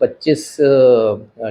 25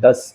10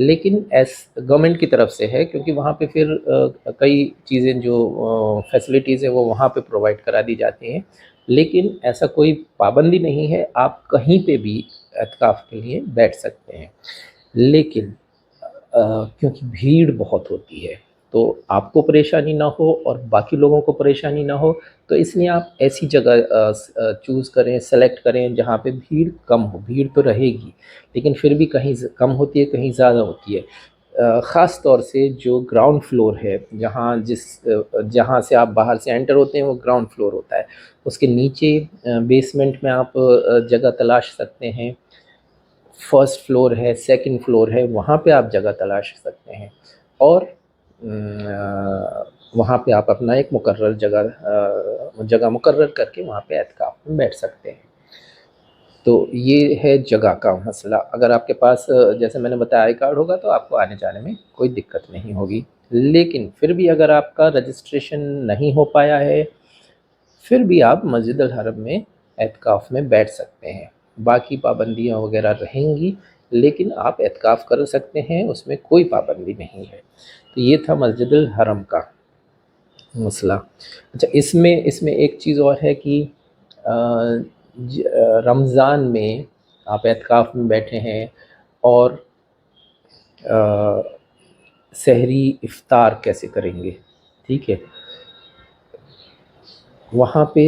لیکن گورنمنٹ کی طرف سے ہے، کیونکہ وہاں پہ پھر کئی چیزیں جو فیسلٹیز ہیں وہ وہاں پہ پرووائڈ کرا دی جاتی ہیں، لیکن ایسا کوئی پابندی نہیں ہے، آپ کہیں پہ بھی اعتکاف کے لیے بیٹھ سکتے ہیں۔ لیکن کیونکہ بھیڑ بہت ہوتی ہے تو آپ کو پریشانی نہ ہو اور باقی لوگوں کو پریشانی نہ ہو، تو اس لیے آپ ایسی جگہ چوز کریں، سلیکٹ کریں جہاں پہ بھیڑ کم ہو۔ بھیڑ تو رہے گی لیکن پھر بھی کہیں کم ہوتی ہے، کہیں زیادہ ہوتی ہے۔ خاص طور سے جو گراؤنڈ فلور ہے، جہاں سے آپ باہر سے انٹر ہوتے ہیں وہ گراؤنڈ فلور ہوتا ہے، اس کے نیچے بیسمنٹ میں آپ جگہ تلاش سکتے ہیں، فرسٹ فلور ہے، سیکنڈ فلور ہے، وہاں پہ آپ جگہ تلاش سکتے ہیں، اور وہاں پہ آپ اپنا ایک مقرر جگہ مقرر کر کے وہاں پہ اعتکاف میں بیٹھ سکتے ہیں۔ تو یہ ہے جگہ کا مسئلہ۔ اگر آپ کے پاس جیسے میں نے بتایا آئی کارڈ ہوگا تو آپ کو آنے جانے میں کوئی دقت نہیں ہوگی، لیکن پھر بھی اگر آپ کا رجسٹریشن نہیں ہو پایا ہے، پھر بھی آپ مسجد الحرم میں اعتکاف میں بیٹھ سکتے ہیں۔ باقی پابندیاں وغیرہ رہیں گی لیکن آپ اعتکاف کر سکتے ہیں، اس میں کوئی پابندی نہیں ہے۔ تو یہ تھا مسجد الحرم کا مسئلہ۔ اچھا، اس میں ایک چیز اور ہے کہ رمضان میں آپ اعتکاف میں بیٹھے ہیں اور سحری افطار کیسے کریں گے؟ ٹھیک ہے، وہاں پہ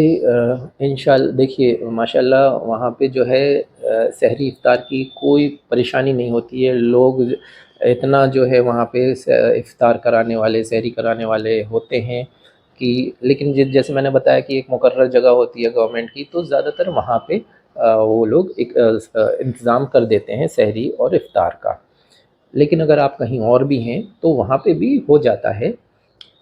انشاءاللہ دیکھیے ماشاءاللہ وہاں پہ جو ہے سحری افطار کی کوئی پریشانی نہیں ہوتی ہے، لوگ اتنا جو ہے وہاں پہ افطار کرانے والے، سحری کرانے والے ہوتے ہیں کہ، لیکن جیسے میں نے بتایا کہ ایک مقرر جگہ ہوتی ہے گورنمنٹ کی، تو زیادہ تر وہاں پہ وہ لوگ ایک انتظام کر دیتے ہیں سحری اور افطار کا۔ لیکن اگر آپ کہیں اور بھی ہیں تو وہاں پہ بھی ہو جاتا ہے،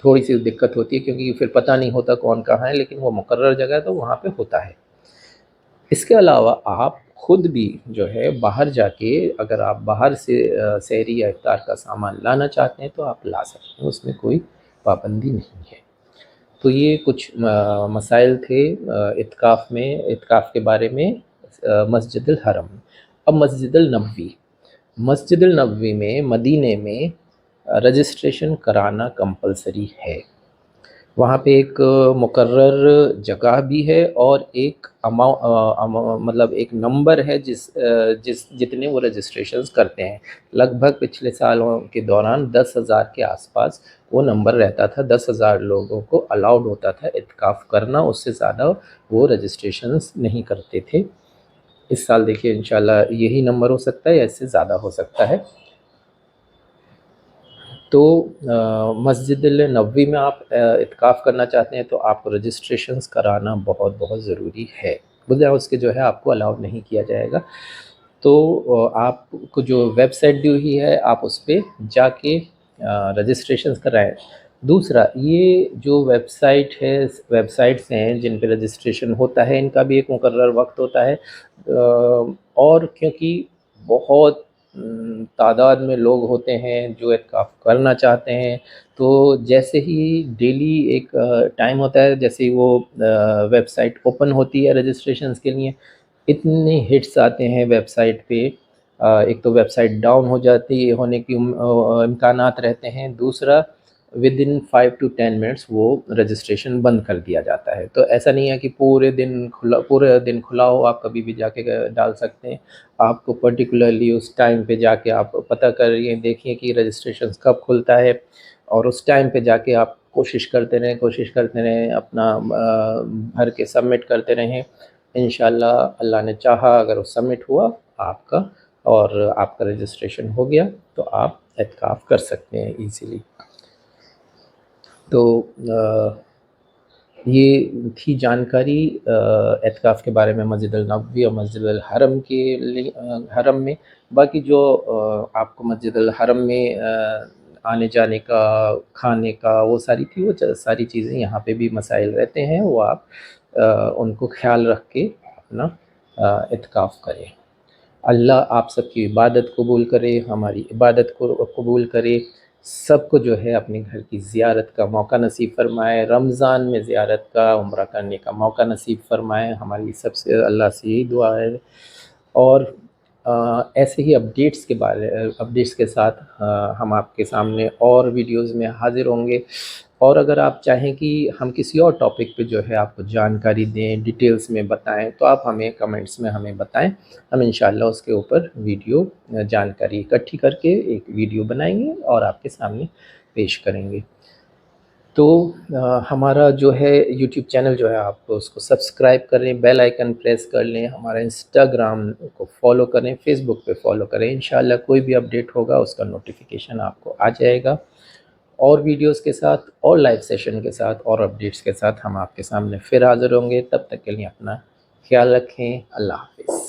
تھوڑی سی دقت ہوتی ہے کیونکہ پھر پتہ نہیں ہوتا کون کہاں ہے، لیکن وہ مقرر جگہ ہے تو وہاں پہ ہوتا ہے۔ اس کے علاوہ آپ خود بھی جو ہے باہر جا کے، اگر آپ باہر سے سحری یا افطار کا سامان لانا چاہتے ہیں تو آپ لا سکتے ہیں، اس میں کوئی پابندی نہیں ہے۔ تو یہ کچھ مسائل تھے اعتکاف کے بارے میں مسجد الحرم۔ اب مسجد النبوی، مسجد النبوی میں مدینے میں رجسٹریشن کرانا کمپلسری ہے۔ وہاں پہ ایک مقرر جگہ بھی ہے اور ایک مطلب ایک نمبر ہے جتنے وہ رجسٹریشنز کرتے ہیں۔ لگ بھگ پچھلے سالوں کے دوران 10,000 کے آس پاس وہ نمبر رہتا تھا، 10,000 لوگوں کو الاؤڈ ہوتا تھا اعتکاف کرنا، اس سے زیادہ وہ رجسٹریشنز نہیں کرتے تھے۔ اس سال دیکھیے انشاءاللہ یہی نمبر ہو سکتا ہے یا اس سے زیادہ ہو سکتا ہے۔ تو مسجد النبوی میں آپ اعتکاف کرنا چاہتے ہیں تو آپ کو رجسٹریشنز کرانا بہت بہت ضروری ہے، بجائے اس کے جو ہے آپ کو الاؤ نہیں کیا جائے گا۔ تو آپ کو جو ویب سائٹ دی ہوئی ہے آپ اس پہ جا کے رجسٹریشنز کرائیں۔ دوسرا، یہ جو ویب سائٹس ہیں جن پہ رجسٹریشن ہوتا ہے، ان کا بھی ایک مقرر وقت ہوتا ہے، اور کیونکہ بہت تعداد میں لوگ ہوتے ہیں جو اعتکاف کرنا چاہتے ہیں، تو جیسے ہی ڈیلی ایک ٹائم ہوتا ہے، جیسے ہی وہ ویب سائٹ اوپن ہوتی ہے رجسٹریشنز کے لیے، اتنے ہٹس آتے ہیں ویب سائٹ پہ، ایک تو ویب سائٹ ڈاؤن ہو جاتی ہونے کی امکانات رہتے ہیں، دوسرا ودن 5 to 10 منٹس وہ رجسٹریشن بند کر دیا جاتا ہے۔ تو ایسا نہیں ہے کہ پورے دن کھلا ہو، آپ کبھی بھی جا کے ڈال سکتے ہیں۔ آپ کو پرٹیکولرلی اس ٹائم پہ جا کے آپ پتہ کریے، دیکھیے کہ رجسٹریشن کب کھلتا ہے، اور اس ٹائم پہ جا کے آپ کوشش کرتے رہیں اپنا بھر کے سبمٹ کرتے رہیں۔ انشاءاللہ اللہ نے چاہا اگر وہ سبمٹ ہوا آپ کا اور آپ کا رجسٹریشن ہو گیا تو آپ اعتکاف کر سکتے ہیں ایزیلی۔ تو یہ تھی جانکاری اعتکاف کے بارے میں مسجد النبوی اور مسجد الحرم کے حرم میں۔ باقی جو آپ کو مسجد الحرم میں آنے جانے کا، کھانے کا، وہ ساری چیزیں یہاں پہ بھی مسائل رہتے ہیں، وہ آپ ان کو خیال رکھ کے اپنا اعتکاف کریں۔ اللہ آپ سب کی عبادت قبول کرے، ہماری عبادت کو قبول کرے، سب کو جو ہے اپنے گھر کی زیارت کا موقع نصیب فرمائے، رمضان میں زیارت کا، عمرہ کرنے کا موقع نصیب فرمائے، ہماری سب سے اللہ سے یہی دعا ہے۔ اور ایسے ہی اپڈیٹس کے ساتھ ہم آپ کے سامنے اور ویڈیوز میں حاضر ہوں گے. اور اگر آپ چاہیں کہ ہم کسی اور ٹاپک پہ جو ہے آپ کو جانکاری دیں، ڈیٹیلز میں بتائیں، تو آپ ہمیں کمنٹس میں ہمیں بتائیں. ہم انشاءاللہ اس کے اوپر ویڈیو جانکاری اکٹھی کر کے ایک ویڈیو بنائیں گے اور آپ کے سامنے پیش کریں گے. تو ہمارا جو ہے یوٹیوب چینل جو ہے آپ اس کو سبسکرائب کریں، بیل آئیکن پریس کر لیں، ہمارا انسٹاگرام کو فالو کریں، فیس بک پہ فالو کریں. انشاءاللہ کوئی بھی اپڈیٹ ہوگا اس کا نوٹیفیکیشن آپ کو آ جائے گا. اور ویڈیوز کے ساتھ اور لائیو سیشن کے ساتھ اور اپڈیٹس کے ساتھ ہم آپ کے سامنے پھر حاضر ہوں گے. تب تک کے لیے اپنا خیال رکھیں. اللہ حافظ.